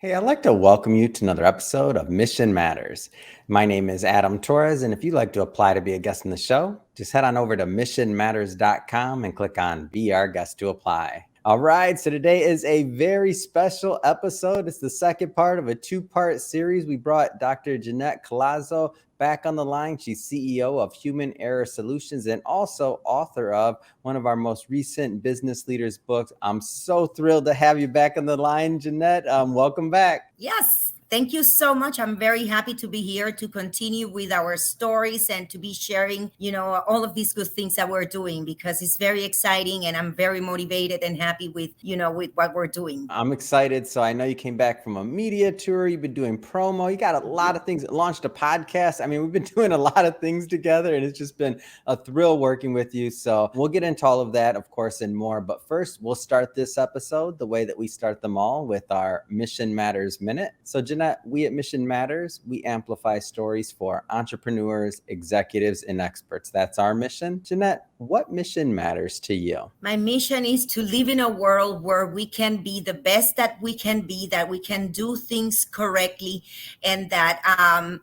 Hey, I'd like to welcome you to another episode of Mission Matters. My name is Adam Torres, and if you'd like to apply to be a guest in the show, just head on over to missionmatters.com and click on Be Our Guest to apply. All right, so today is a very special episode. It's the second part of a two-part series. We brought Dr. Ginette Collazo back on the line. She's CEO of Human Error Solutions and also author of one of our most recent business leaders books. I'm so thrilled to have you back on the line, Ginette. Welcome back. Yes, thank you so much. I'm very happy to be here to continue with our stories and to be sharing, all of these good things that we're doing because it's very exciting and I'm very motivated and happy with what we're doing. I'm excited. So I know you came back from a media tour. You've been doing promo. You got a lot of things. Launched a podcast. I mean, we've been doing a lot of things together and it's just been a thrill working with you. So we'll get into all of that, of course, and more. But first, we'll start this episode the way that we start them all with our Mission Matters Minute. So Ginette, we at Mission Matters, we amplify stories for entrepreneurs, executives, and experts. That's our mission. Ginette, what mission matters to you? My mission is to live in a world where we can be the best that we can be, that we can do things correctly, and that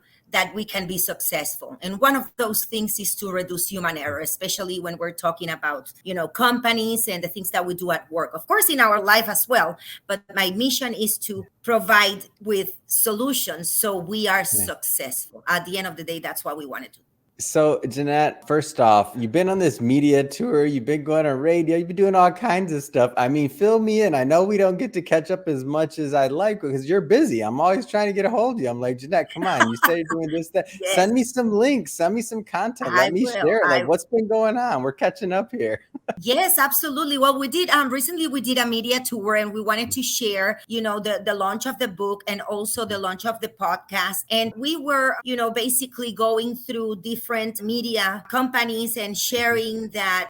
we can be successful. And one of those things is to reduce human error, especially when we're talking about, companies and the things that we do at work. Of course, in our life as well. But my mission is to provide with solutions so we are successful. At the end of the day, that's what we want to do. So, Ginette, first off, you've been on this media tour, you've been going on radio, you've been doing all kinds of stuff. I mean, fill me in. I know we don't get to catch up as much as I'd like because you're busy. I'm always trying to get a hold of you. I'm like, Ginette, come on. You say you're doing this, that. Yes. Send me some links. Send me some content. Let me share. Like, what's been going on? We're catching up here. Yes, absolutely. Well, we did recently we did a media tour and we wanted to share, the launch of the book and also the launch of the podcast. And we were, basically going through different media companies and sharing that,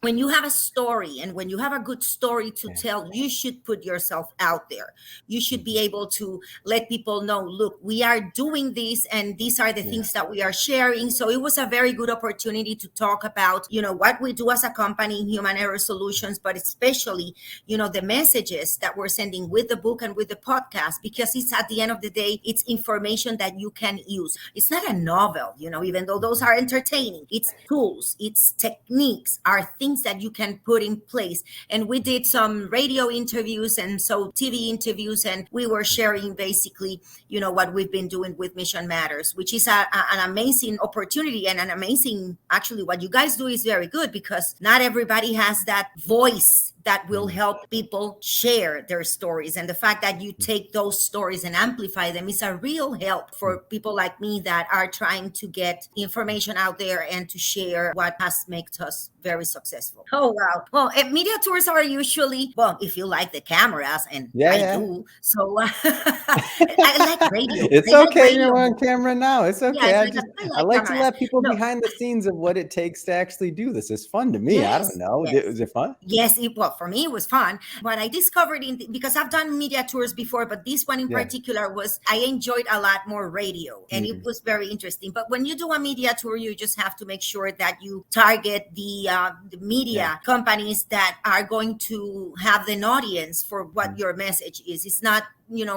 when you have a story and when you have a good story to tell, you should put yourself out there. You should be able to let people know, look, we are doing this and these are the things that we are sharing. So it was a very good opportunity to talk about, what we do as a company, Human Error Solutions, but especially, the messages that we're sending with the book and with the podcast, because it's at the end of the day, it's information that you can use. It's not a novel, even though those are entertaining. It's tools, it's techniques, are things that you can put in place. And we did some radio interviews and so TV interviews, and we were sharing basically, what we've been doing with Mission Matters, which is an amazing opportunity and an amazing, actually, what you guys do is very good because not everybody has that voice that will help people share their stories. And the fact that you take those stories and amplify them is a real help for people like me that are trying to get information out there and to share what has made us very successful. Oh, wow. Well, media tours are usually, well, if you like the cameras, and I do. So I like radio. It's okay. You're on camera now. It's okay. Yes, I like to let people behind the scenes of what it takes to actually do this. It's fun to me. I don't know. Is it fun? Yes, for me, it was fun. What I discovered because I've done media tours before, but this one in particular I enjoyed a lot more radio and it was very interesting. But when you do a media tour, you just have to make sure that you target the media companies that are going to have an audience for what your message is. It's not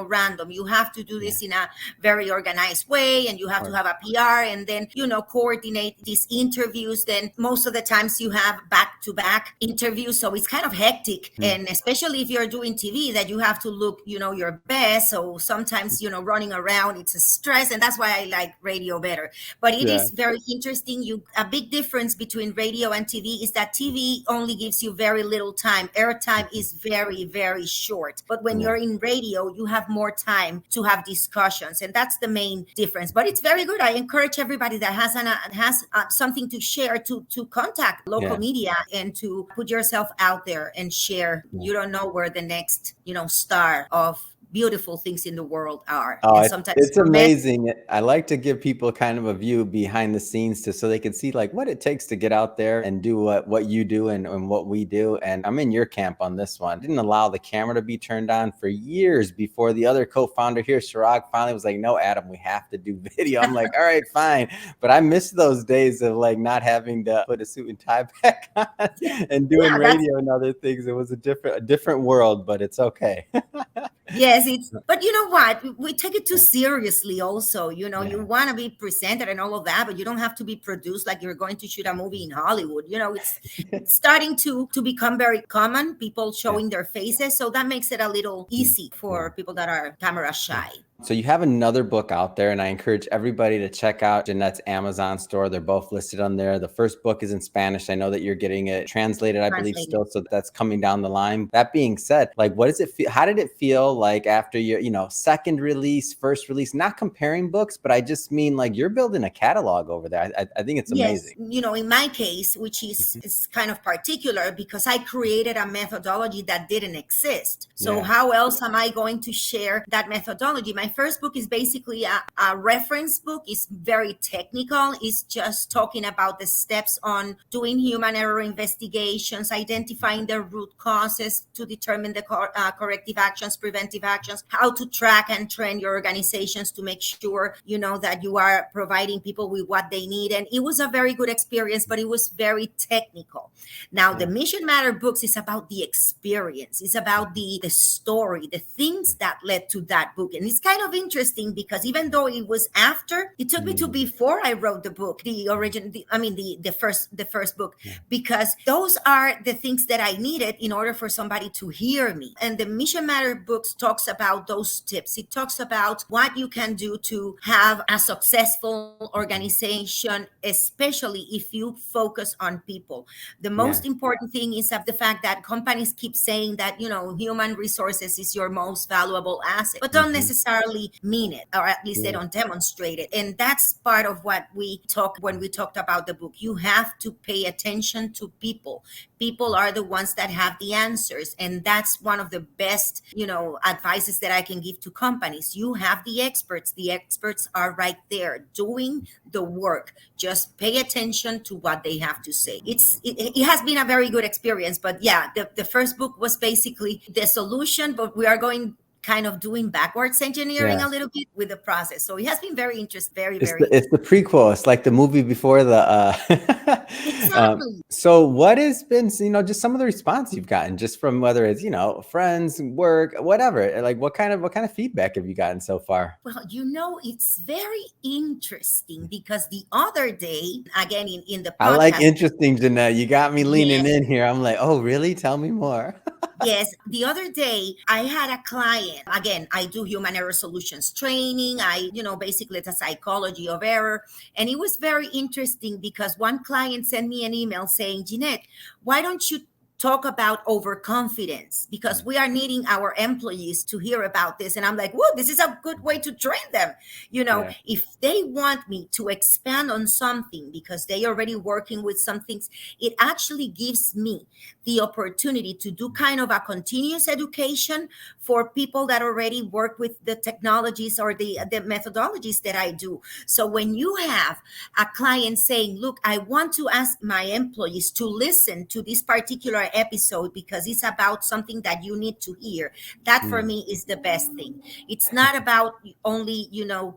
random. You have to do this in a very organized way and you have to have a PR and then, coordinate these interviews. Then most of the times you have back-to-back interviews. So it's kind of hectic. And especially if you're doing TV that you have to look, your best. So sometimes, running around, it's a stress. And that's why I like radio better. But it is very interesting. A big difference between radio and TV is that TV only gives you very little time. Airtime is very, very short. But when you're in radio, you have more time to have discussions, and that's the main difference. But it's very good. I encourage everybody that has something to share to contact local media and to put yourself out there and share. You don't know where the next star of beautiful things in the world are. Oh, sometimes it's amazing. I like to give people kind of a view behind the scenes so they can see like what it takes to get out there and do what you do and what we do. And I'm in your camp on this one. I didn't allow the camera to be turned on for years before the other co-founder here, Chirag, finally was like, no, Adam, we have to do video. I'm like, all right, fine. But I miss those days of like not having to put a suit and tie back on and doing radio and other things. It was a different world, but it's okay. Yes, but you know what? We take it too Yeah. seriously also. You Yeah. want to be presented and all of that, but you don't have to be produced like you're going to shoot a movie in Hollywood. It's starting to become very common, people Yeah. showing their faces. So that makes it a little Mm. easy Yeah. for people that are camera Yeah. shy. So you have another book out there, and I encourage everybody to check out Ginette's Amazon store. They're both listed on there. The first book is in Spanish. I know that you're getting it translated, I believe, Translating. still. So that's coming down the line. That being said, like, what does it feel? How did it feel like after your, second release, first release? Not comparing books, but I just mean like you're building a catalog over there. I think it's Yes, amazing. in my case, which Mhm. is kind of particular because I created a methodology that didn't exist. So Yeah. how else am I going to share that methodology? My first book is basically a reference book. It's very technical. It's just talking about the steps on doing human error investigations, identifying the root causes to determine the corrective actions, preventive actions, how to track and train your organizations to make sure, that you are providing people with what they need. And it was a very good experience, but it was very technical. Now, the Yeah. Mission Matter books is about the experience. It's about the story, the things that led to that book. And it's kind of interesting because even though it was after, it took me to Mm. before I wrote the book, the origin, the first book, Yeah. because those are the things that I needed in order for somebody to hear me. And the Mission Matter books talks about those tips. It talks about what you can do to have a successful organization, especially if you focus on people. The Yeah. most important thing is of the fact that companies keep saying that, human resources is your most valuable asset, but don't Mhm. necessarily mean it, or at least they Yeah. don't demonstrate it. And that's part of what we talk when we talked about the book. You have to pay attention to people. People are the ones that have the answers. And that's one of the best, advices that I can give to companies. You have the experts. The experts are right there doing the work. Just pay attention to what they have to say. It has been a very good experience. But yeah, the first book was basically the solution, but we are going kind of doing backwards engineering Yeah. a little bit with the process. So it has been very interesting, very, It's very the prequel. It's like the movie before the exactly. so what has been, just some of the response you've gotten just from whether it's, friends, work, whatever. Like what kind of feedback have you gotten so far? Well, it's very interesting because the other day, again in the I like podcast, interesting, Jeanette. You got me leaning yes, in here. I'm like, oh, really? Tell me more. yes. The other day, I had a client. Again, I do human error solutions training. Basically, it's a psychology of error. And it was very interesting because one client sent me an email saying, Jeanette, why don't you talk about overconfidence? Because we are needing our employees to hear about this. And I'm like, whoa, this is a good way to train them. Yeah. If they want me to expand on something because they already working with some things, it actually gives me the opportunity to do kind of a continuous education for people that already work with the technologies or the methodologies that I do. So when you have a client saying, look, I want to ask my employees to listen to this particular episode because it's about something that you need to hear, that for Mm. me is the best thing. It's not about only,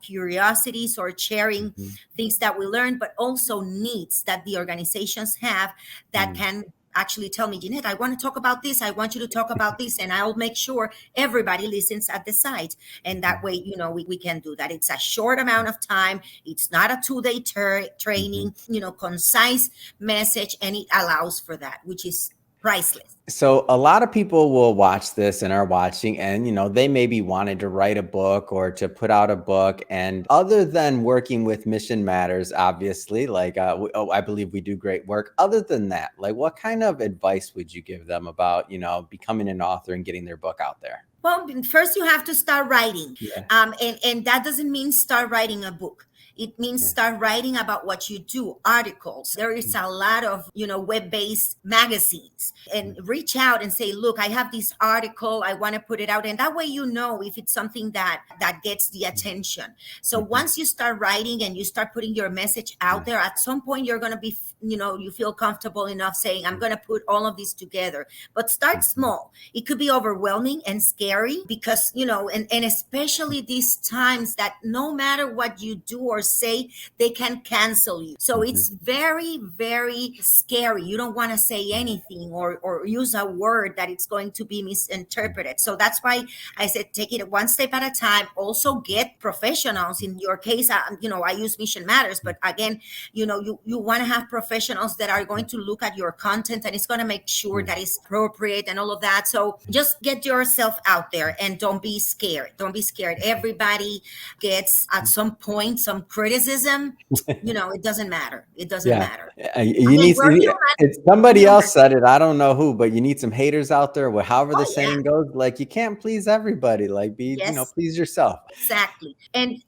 curiosities or sharing Mhm. things that we learn, but also needs that the organizations have that Mm. can actually tell me, Jeanette, I want to talk about this. I want you to talk about this. And I'll make sure everybody listens at the site. And that way, we can do that. It's a short amount of time. It's not a 2-day Mhm. training, concise message. And it allows for that, which is priceless. So a lot of people will watch this and are watching, and they maybe wanted to write a book or to put out a book. And other than working with Mission Matters, obviously, like I believe we do great work. Other than that, like what kind of advice would you give them about becoming an author and getting their book out there? Well, first you have to start writing. Yeah. And that doesn't mean start writing a book. It means Yeah. start writing about what you do, articles. There is a lot of, web-based magazines, and reach out and say, look, I have this article. I want to put it out. And that way, if it's something that gets the attention. So Mhm. once you start writing and you start putting your message out there, at some point you're going to be, you feel comfortable enough saying, I'm going to put all of these together, but start small. It could be overwhelming and scary because, and especially these times that no matter what you do or say, they can cancel you. So it's very, very scary. You don't want to say anything or use a word that it's going to be misinterpreted. So that's why I said, take it one step at a time. Also get professionals. In your case, I use Mission Matters, but again, you want to have professionals that are going to look at your content, and it's going to make sure that it's appropriate and all of that. So just get yourself out there and don't be scared. Don't be scared. Everybody gets at some point some criticism. It doesn't matter. It doesn't matter. You need we're human. If somebody else said it, I don't know who, but you need some haters out there. However the saying goes, like, you can't please everybody. Like, please yourself. Exactly. And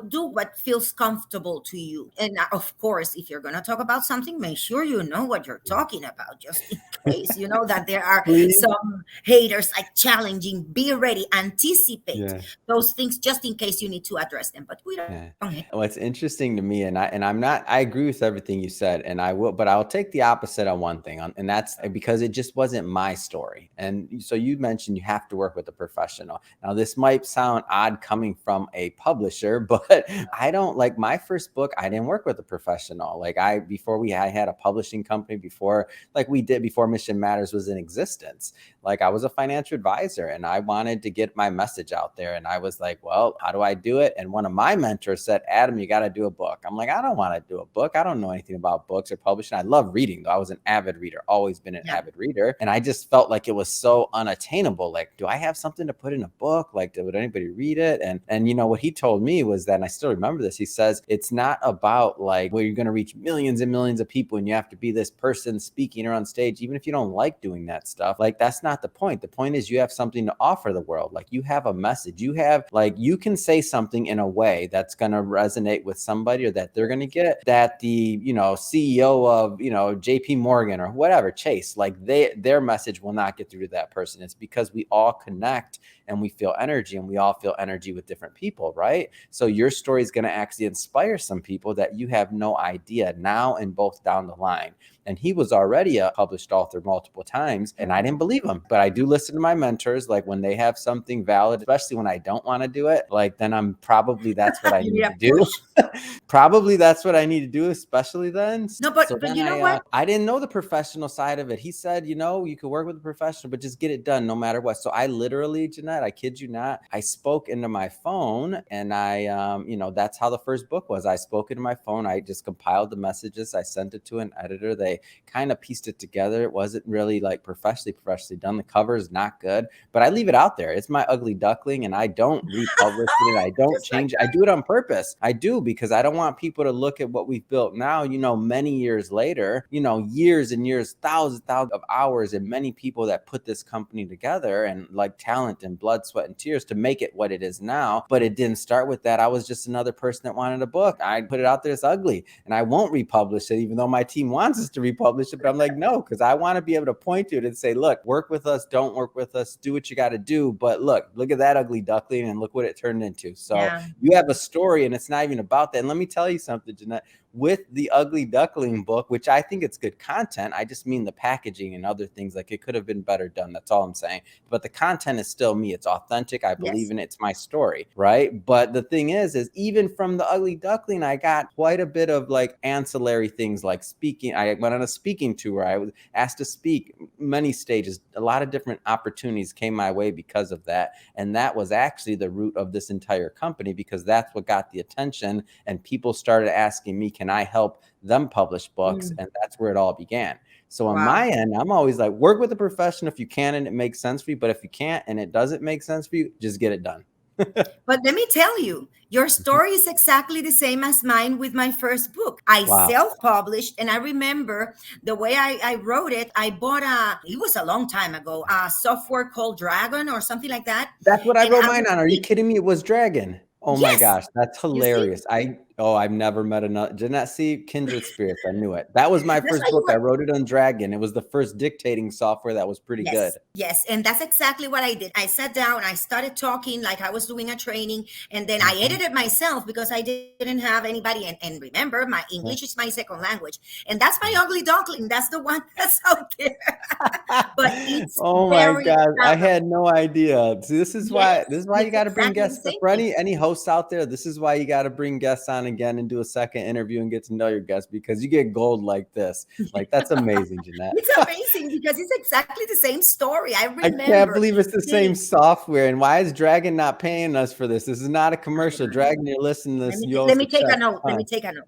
do what feels comfortable to you. And of course, if you're going to talk about something, make sure you know what you're talking about, just in case that there are some haters like challenging. Be ready, anticipate those things just in case you need to address them. But we don't. What's interesting to me, and I agree with everything you said, and but I'll take the opposite on one thing, and that's because it just wasn't my story. And so you mentioned you have to work with a professional. Now, this might sound odd coming from a publisher, but I don't, like, my first book, I didn't work with a professional. Like, I had a publishing company before Mission Matters was in existence. Like, I was a financial advisor and I wanted to get my message out there. And I was like, well, how do I do it? And one of my mentors said, Adam, you got to do a book. I'm like, I don't want to do a book. I don't know anything about books or publishing. I love reading, though. I was an avid reader, always been an avid reader. And I just felt like it was so unattainable. Like, do I have something to put in a book? Like, would anybody read it? And what he told me was that, and I still remember this, he says, it's not about like where you're going to reach millions and millions of people and you have to be this person speaking or on stage, even if you don't like doing that stuff. Like, that's not the point. The point is you have something to offer the world. Like, you have a message. You can say something in a way that's going to resonate with somebody, or that they're going to get, that the, CEO of, JP Morgan or whatever, Chase, like their message will not get through to that person. It's because we all connect and we feel energy, and we all feel energy with different people, right? So your story is going to actually inspire some people that you have no idea now and both down the line. And he was already a published author multiple times, and I didn't believe him. But I do listen to my mentors. Like, when they have something valid, especially when I don't want to do it, like, then that's what I need to do. Probably that's what I need to do, especially then. No, but you know what? I didn't know the professional side of it. He said, you could work with a professional, but just get it done no matter what. So I literally, Ginette, I kid you not, I spoke into my phone, and that's how the first book was. I spoke into my phone. I just compiled the messages. I sent it to an editor. They kind of pieced it together. It wasn't really like professionally done. The cover is not good, but I leave it out there. It's my ugly duckling, and I don't republish it. I don't change it. I do it on purpose. I do, because I don't want people to look at what we've built now, many years later, years and years, thousands of hours, and many people that put this company together, and like talent and blood, sweat, and tears to make it what it is now. But it didn't start with that. I was just another person that wanted a book. I put it out there. It's ugly, and I won't republish it, even though my team wants us to republish it. But I'm like, no, because I want to be able to point to it and say, look, work with us, don't work with us, do what you got to do. But look at that ugly duckling, and look what it turned into. So you have a story, and it's not even about that. And let me tell you something, Ginette. With the Ugly Duckling book, which I think it's good content, I just mean the packaging and other things, like, it could have been better done. That's all I'm saying. But the content is still me. It's authentic. I believe in it. It's my story, right? But the thing is even from the Ugly Duckling, I got quite a bit of like ancillary things, like speaking. I went on a speaking tour. I was asked to speak many stages. A lot of different opportunities came my way because of that. And that was actually the root of this entire company, because that's what got the attention, and people started asking me, can I help them publish books? And that's where it all began. So on my end, I'm always like, work with a professional if you can and it makes sense for you. But if you can't and it doesn't make sense for you, just get it done. But let me tell you, your story is exactly the same as mine with my first book. I self-published, and I remember the way I wrote it. I bought it was a long time ago, a software called Dragon or something like that. That's what I wrote mine on. Are you kidding me? It was Dragon. Oh my gosh, that's hilarious. I've never met another. Ginette, see, kindred spirits. I knew it. That was my first book. I wrote it on Dragon. It was the first dictating software that was pretty good. Yes, and that's exactly what I did. I sat down, I started talking like I was doing a training, and then I edited myself because I didn't have anybody. And remember, my English is my second language, and that's my Ugly Duckling. That's the one that's out there. But it's my God, I had no idea. See, this is why you got to bring guests. For any hosts out there, this is why you got to bring guests on on again and do a second interview and get to know your guests, because you get gold like this. Like, that's amazing, Ginette. It's amazing because it's exactly the same story. I I can't remember. believe it's the same software. And why is Dragon not paying us for this? This is not a commercial. Dragon, you're listening to this. Let me take a note. Let me take a note.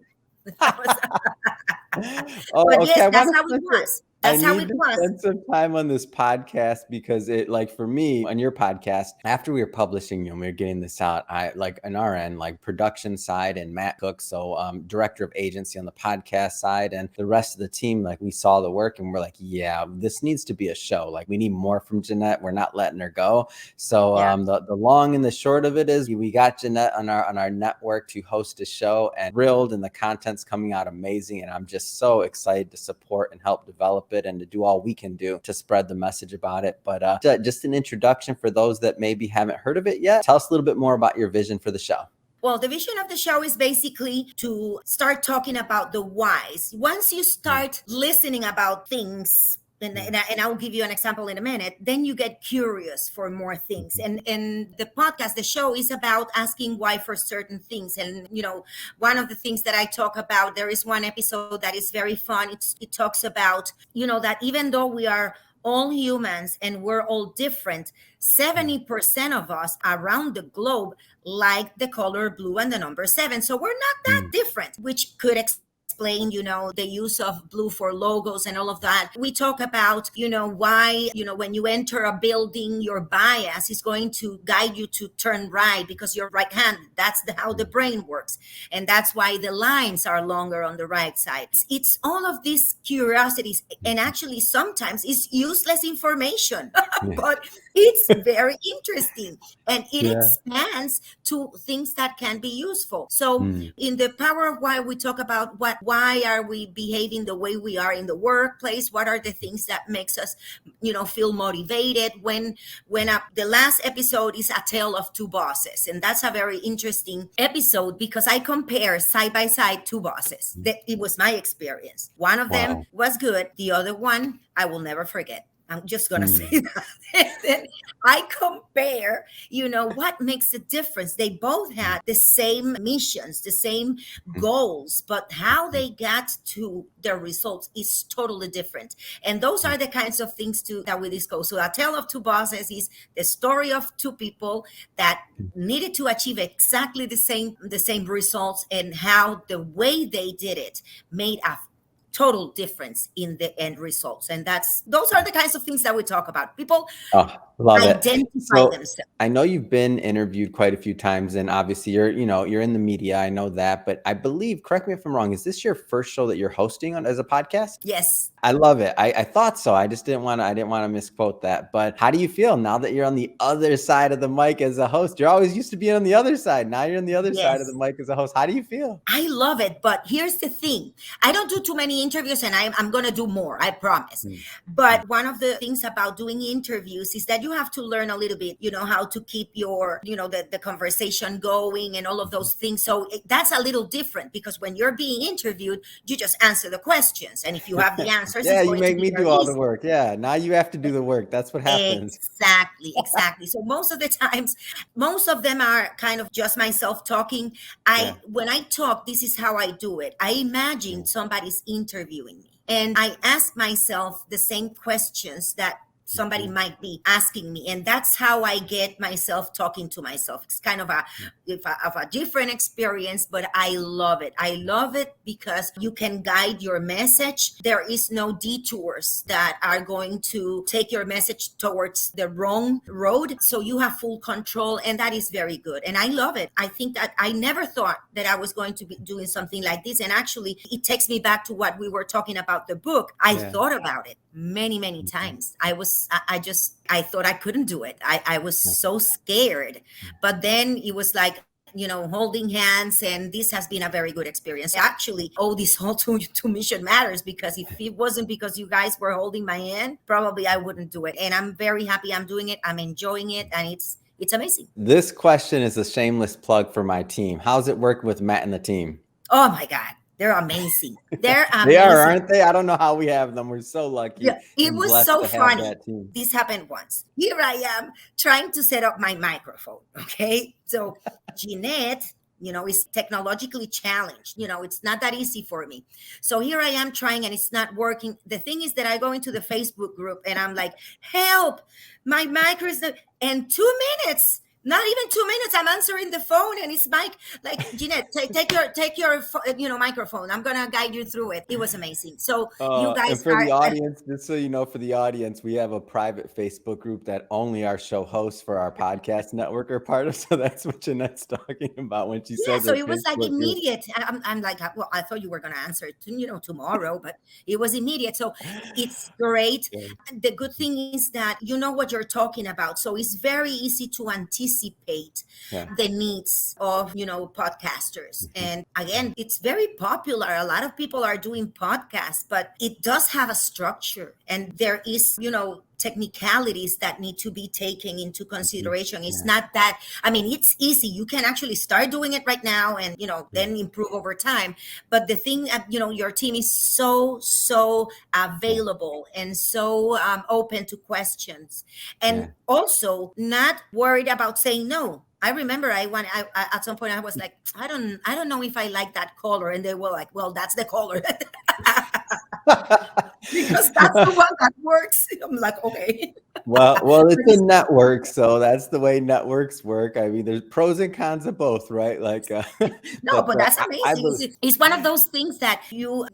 Oh, but okay. yes, that's how it was. That's how it was. Spend some time on this podcast, because it, like, for me on your podcast, after we were publishing, we were getting this out, I like on our end, like production side, and Matt Cook, so director of agency on the podcast side, and the rest of the team, like, we saw the work and we're like, yeah, this needs to be a show. Like, we need more from Ginette. We're not letting her go. So the long and the short of it is, we got Ginette on our network to host a show, and thrilled, and the content's coming out amazing. And I'm just so excited to support and help develop it, and to do all we can do to spread the message about it. But just an introduction for those that maybe haven't heard of it yet. Tell us a little bit more about your vision for the show. Well, the vision of the show is basically to start talking about the whys. Once you start listening about things, and I'll give you an example in a minute, then you get curious for more things. And the podcast, the show, is about asking why for certain things. And, one of the things that I talk about, there is one episode that is very fun. It talks about, that even though we are all humans and we're all different, 70% of us around the globe like the color blue and the number 7. So we're not that different, which could explain, the use of blue for logos and all of that. We talk about, why, when you enter a building, your bias is going to guide you to turn right because you're right-handed. That's how the brain works. And that's why the lines are longer on the right side. It's all of these curiosities. And actually, sometimes it's useless information, but it's very interesting. And it expands to things that can be useful. So in the Power of Why, we talk about why are we behaving the way we are in the workplace? What are the things that makes us, feel motivated? When the last episode is A Tale of Two Bosses. And that's a very interesting episode because I compare side by side two bosses. It was my experience. One of them was good. The other one, I will never forget. I'm just going to say that. And then I compare, what makes the difference? They both had the same missions, the same goals, but how they got to their results is totally different. And those are the kinds of things that we discuss. So A Tale of Two Bosses is the story of two people that needed to achieve exactly the same results, and how the way they did it made a total difference in the end results. And those are the kinds of things that we talk about. People identify themselves. I know you've been interviewed quite a few times, and obviously you're in the media. I know that, but I believe, correct me if I'm wrong, is this your first show that you're hosting as a podcast? Yes. I love it. I thought so. I just didn't want to misquote that. But how do you feel now that you're on the other side of the mic as a host? You're always used to being on the other side. Now you're on the other side of the mic as a host. How do you feel? I love it. But here's the thing. I don't do too many interviews, and I'm going to do more, I promise. But one of the things about doing interviews is that you have to learn a little bit, how to keep your, the conversation going and all of those things. So that's a little different, because when you're being interviewed, you just answer the questions. And if you have the answers, you make me do all the work. Yeah, now you have to do the work. That's what happens. Exactly. So most of the times, most of them are kind of just myself talking. When I talk, this is how I do it. I imagine somebody's interviewing me, and I ask myself the same questions that somebody might be asking me. And that's how I get myself talking to myself. It's kind of a different experience, but I love it. I love it because you can guide your message. There is no detours that are going to take your message towards the wrong road. So you have full control, and that is very good. And I love it. I think that I never thought that I was going to be doing something like this. And actually, it takes me back to what we were talking about the book. I thought about it many times. I thought I couldn't do it. I was so scared. But then it was like, holding hands, and this has been a very good experience. I actually owe this whole to Mission Matters, because if it wasn't because you guys were holding my hand, probably I wouldn't do it. And I'm very happy I'm doing it. I'm enjoying it, and it's amazing. This question is a shameless plug for my team. How's it working with Matt and the team? Oh my God. They're amazing. They are, aren't they? I don't know how we have them. We're so lucky. Yeah, it was so funny. This happened once. Here I am trying to set up my microphone. Okay. So Ginette It's technologically challenged. It's not that easy for me. So here I am trying and it's not working. The thing is that I go into the Facebook group and I'm like, help, my micro is and 2 minutes. Not even 2 minutes. I'm answering the phone, and it's Mike. Like, Ginette, take your microphone. I'm gonna guide you through it. It was amazing. So you guys and for the audience, just so you know, for the audience, we have a private Facebook group that only our show hosts for our podcast network are part of. So that's what Jeanette's talking about when she said. So it was like immediate. I'm like, well, I thought you were gonna answer it, tomorrow, but it was immediate. So it's great. Yeah. The good thing is that you know what you're talking about. So it's very easy to anticipate the needs of podcasters. And again, it's very popular. A lot of people are doing podcasts, but it does have a structure, and there is technicalities that need to be taken into consideration. It's not that, it's easy. You can actually start doing it right now and, then improve over time. But the thing, your team is so available and so open to questions, and also not worried about saying no. I remember at some point I was like, I don't know if I like that color. And they were like, well, that's the color. Because that's the one that works. I'm like, okay. Well, it's a network, so that's the way networks work. There's pros and cons of both, right? Like, no, but that's amazing. It's one of those things that you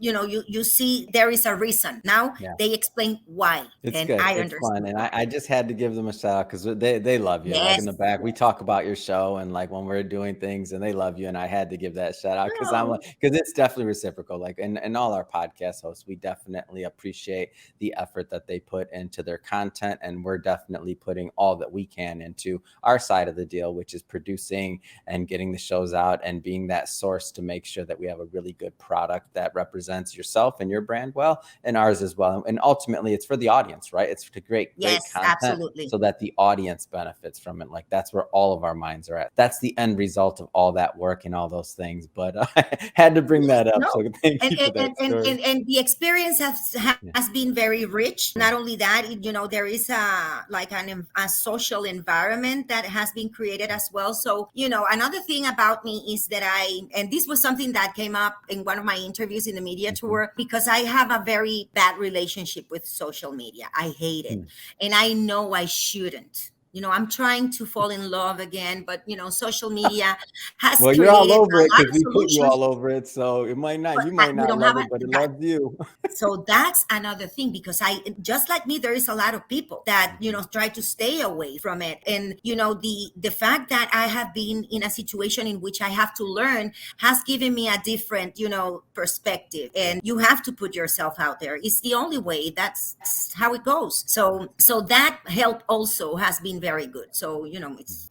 see there is a reason. Now they explain why. It's and good. I it's understand. fun, and I just had to give them a shout out because they love you. Like in the back, we talk about your show and like when we're doing things, and they love you, and I had to give that shout out because it's definitely reciprocal. Like and all our podcast hosts, we definitely appreciate the effort that they put into their content, and we're definitely putting all that we can into our side of the deal, which is producing and getting the shows out and being that source to make sure that we have a really good product that represents yourself and your brand well, and ours as well. And ultimately, it's for the audience, right? It's to great content, absolutely, so that the audience benefits from it. Like that's where all of our minds are at. That's the end result of all that work and all those things. But I had to bring that up. So thank you for that story. And the experience has been very rich. Not only that, there is a social environment that has been created as well. So, another thing about me is that and this was something that came up in one of my interviews in the media tour, because I have a very bad relationship with social media. I hate it. And I know I shouldn't. I'm trying to fall in love again, but social media has created you're all over it because we solutions. put you all over it, so it might not. You might not love it, but it loves you. So that's another thing, because just like me, there is a lot of people that try to stay away from it, and the fact that I have been in a situation in which I have to learn has given me a different perspective. And you have to put yourself out there. It's the only way. That's how it goes. So that help also has been very good. So,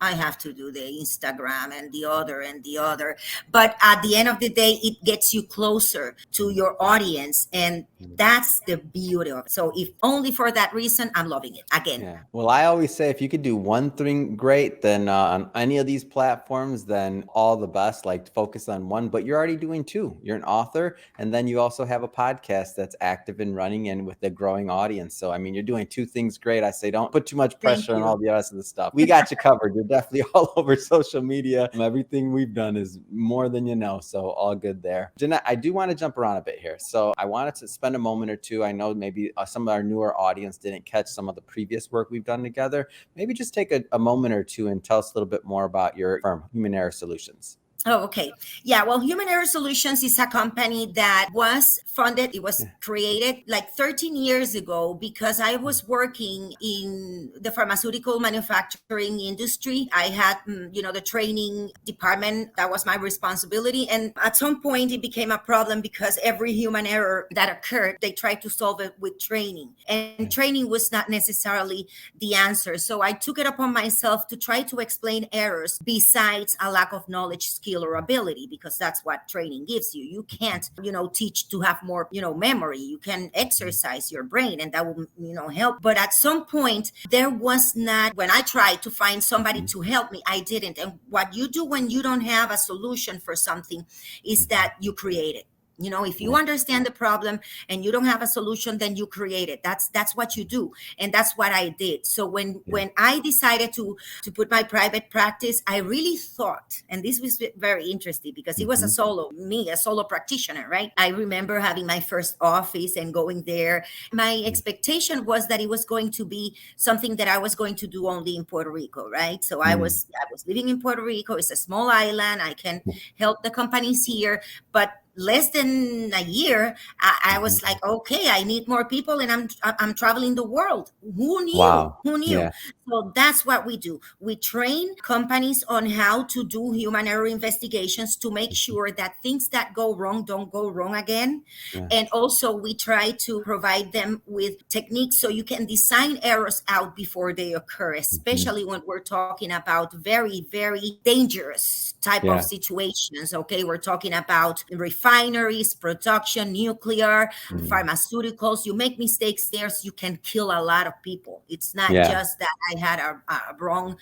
I have to do the Instagram and the other. But at the end of the day, it gets you closer to your audience. And that's the beauty of it. So if only for that reason, I'm loving it again. Yeah. Well, I always say if you could do one thing great, then on any of these platforms, then all the best, like focus on one, but you're already doing two. You're an author, and then you also have a podcast that's active and running and with a growing audience. So, you're doing two things great. I say, don't put too much pressure on all the rest of the stuff. We got you covered. You're definitely all over social media. Everything we've done is more than you know. So all good there. Ginette, I do want to jump around a bit here. So I wanted to spend a moment or two. I know maybe some of our newer audience didn't catch some of the previous work we've done together. Maybe just take a moment or two and tell us a little bit more about your firm, Human Error Solutions. Oh, okay. Yeah, well, Human Error Solutions is a company that was funded. It was created like 13 years ago because I was working in the pharmaceutical manufacturing industry. I had, the training department. That was my responsibility. And at some point, it became a problem because every human error that occurred, they tried to solve it with training. And training was not necessarily the answer. So I took it upon myself to try to explain errors besides a lack of knowledge, skill, or ability, because that's what training gives you. You can't, teach to have more, memory. You can exercise your brain and that will, help. But at some point, there was not, when I tried to find somebody to help me, I didn't. And what you do when you don't have a solution for something is that you create it. You know, if you understand the problem and you don't have a solution, then you create it. That's what you do. And that's what I did. So when I decided to put my private practice, I really thought, and this was very interesting because it was a solo practitioner, right? I remember having my first office and going there. My expectation was that it was going to be something that I was going to do only in Puerto Rico, right? So I was living in Puerto Rico. It's a small island. I can help the companies here, but less than a year, I was like, okay, I need more people, and I'm traveling the world. Who knew? Wow. Who knew? Yeah. So that's what we do. We train companies on how to do human error investigations to make sure that things that go wrong don't go wrong again. Yeah. And also we try to provide them with techniques so you can design errors out before they occur, especially when we're talking about very, very dangerous type of situations. Okay, we're talking about refineries, production, nuclear, pharmaceuticals. You make mistakes there, so you can kill a lot of people. It's not just that I had a wrong,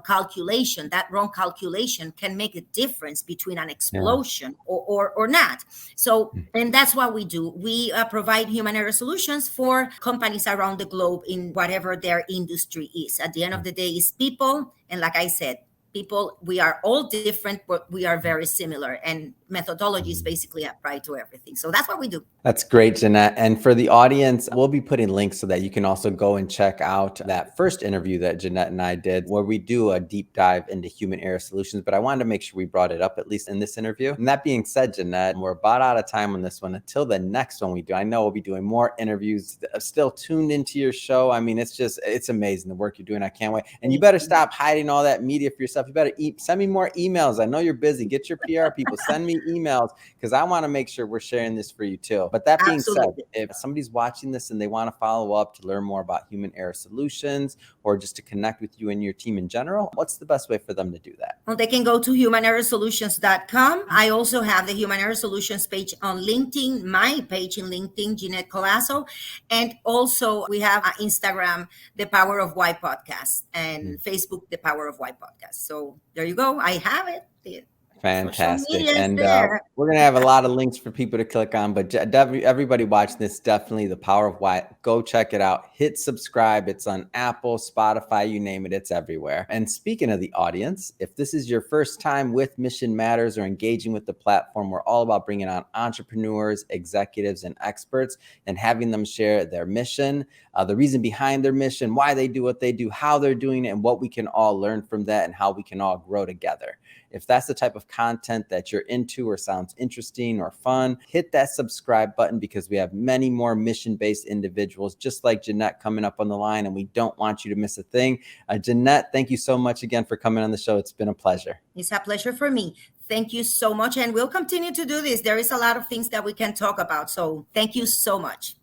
calculation. That wrong calculation can make a difference between an explosion or not. So, and that's what we do. We provide human error solutions for companies around the globe in whatever their industry is. At the end of the day, it's people. And like I said, people, we are all different, but we are very similar. And methodology is basically applied to everything. So that's what we do. That's great, Ginette. And for the audience, we'll be putting links so that you can also go and check out that first interview that Ginette and I did, where we do a deep dive into human error solutions. But I wanted to make sure we brought it up, at least in this interview. And that being said, Ginette, we're about out of time on this one. Until the next one we do, I know we'll be doing more interviews. Still tuned into your show. I mean, it's amazing the work you're doing. I can't wait. And you better stop hiding all that media for yourself. You better send me more emails. I know you're busy. Get your PR people. Send me emails, because I want to make sure we're sharing this for you too. But that being said, if somebody's watching this and they want to follow up to learn more about human error solutions or just to connect with you and your team in general, what's the best way for them to do that? Well, they can go to humanerrorsolutions.com. I also have the Human Error Solutions page on LinkedIn, my page in LinkedIn, Ginette Collazo. And also we have Instagram, The Power of Why Podcast, and Facebook, The Power of Why Podcast. So there you go. I have it. Fantastic. And we're going to have a lot of links for people to click on, but everybody watching this, definitely The Power of Why. Go check it out. Hit subscribe. It's on Apple, Spotify, you name it. It's everywhere. And speaking of the audience, if this is your first time with Mission Matters or engaging with the platform, we're all about bringing on entrepreneurs, executives, and experts and having them share their mission, the reason behind their mission, why they do what they do, how they're doing it, and what we can all learn from that and how we can all grow together. If that's the type of content that you're into or sounds interesting or fun, hit that subscribe button, because we have many more mission-based individuals just like Ginette coming up on the line, and we don't want you to miss a thing. Ginette, thank you so much again for coming on the show. It's been a pleasure. It's a pleasure for me. Thank you so much. And we'll continue to do this. There is a lot of things that we can talk about. So thank you so much.